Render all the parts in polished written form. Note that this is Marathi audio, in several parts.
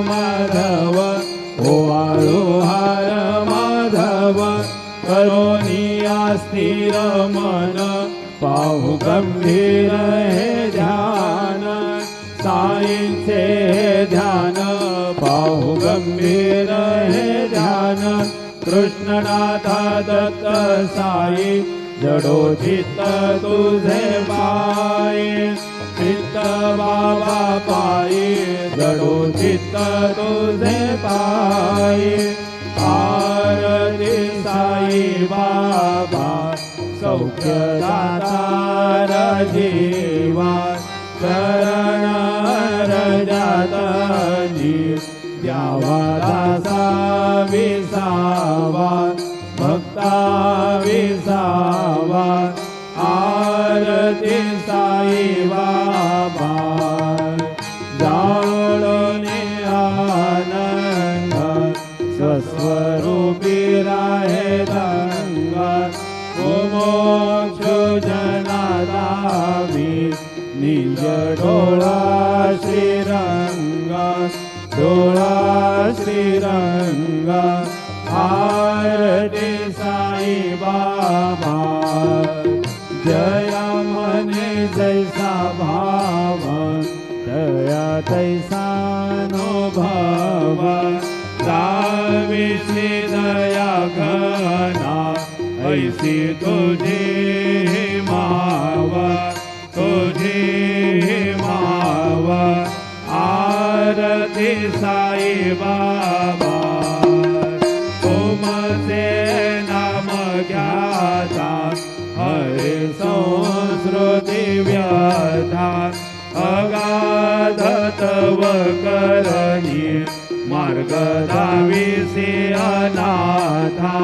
माधव ओवाळू हार माधव करोनिया स्थिर मन पाहू गंभीर हे ध्यान साईंचे हे ध्यान पाहू गंभीर हे ध्यान कृष्णनाथा दत्त साई जडो चित्त तुझे पायी चित्त बाबा पायी जडो चित्त तुझे पायी आरती साई बाबा सौख्य दातार जीवा शरण रजातनी द्यावा दासा विसावा भक्ता विसावा आरती साई बाबा जाळोने आनंद स्वस्वरूपी राहे गंगा मोक्ष जनादावी निज डोळा श्रीरंगा डोळा श्रीरंगा आरती साई बाबा जया मने जैसा भाव दया तैसा अनुभव दाविसी दया घना ऐसी तुझी मावा तुझी मावा आरती साई बाबा तुमचे नाम घ्याता हरे संस्कृती व्यथा अगाध तव करणी मार्ग दाविसी अनाथा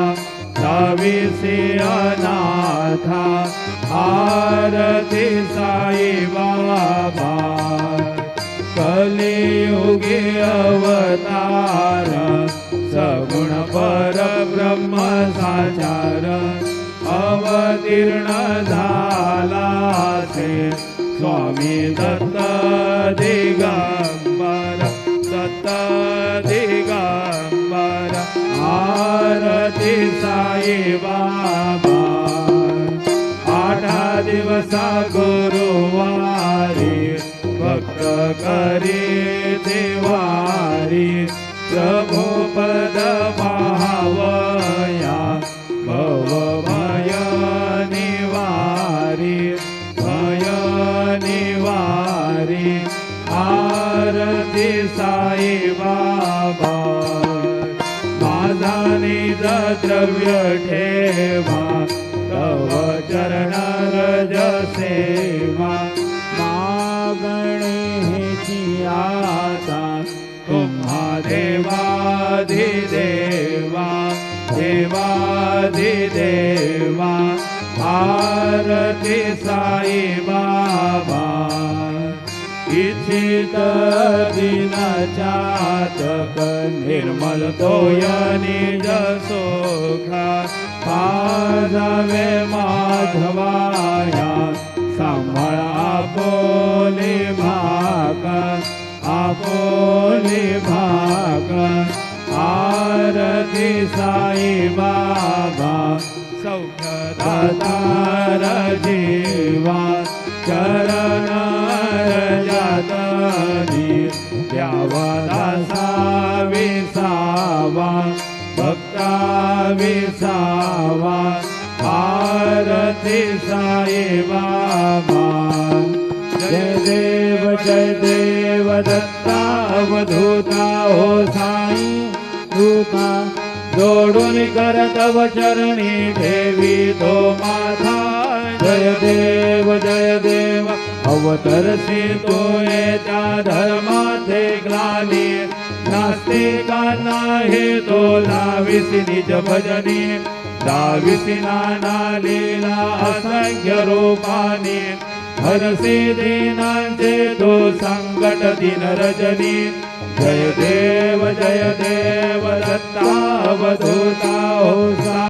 दाविसी अनाथा आरती साई बाबा कलियुगी अवतार सगुण परब्रह्म साचार अवतीर्ण झाला से स्वामी दत्त दिगंबर दत्त दिगंबर आरती साई बाबा 8 दिवसा गुरुवारी भक्त करी देवारी प्रभु पद पाहावया भवभय निवारी भय निवारी आरती साई बाबा माझा निज द्रव्य ठेवा तव चरण रज सेवा मागणे हेची आता तुम्हा देवाधिदेवा देवाधिदेवा आरती साई बाबा इच्छित दिन चातक निर्मल तोय निज सोखा पाजावे माधवाया सांभाळा आपोली भाका आपोली भाका आरती साई बाबा सौख्य दातार जीवा चरण रजातनी द्यावा दासा विसावा भक्ता विसावा आरती साई बाबा जय देव दत्ता अवधूता हो साई दूता जोडून करत वचरणी देवी तो माथा जय देव अवतरसी तो येता धर्माचे ग्लानी नास्तिकांना हे तो लाविसी निज भजनी दाविसी नाना लीला असंख्य रूपानी हरसी दीनांचे तो संकट दिन रजनी जय देव दत्ता अवधूता हो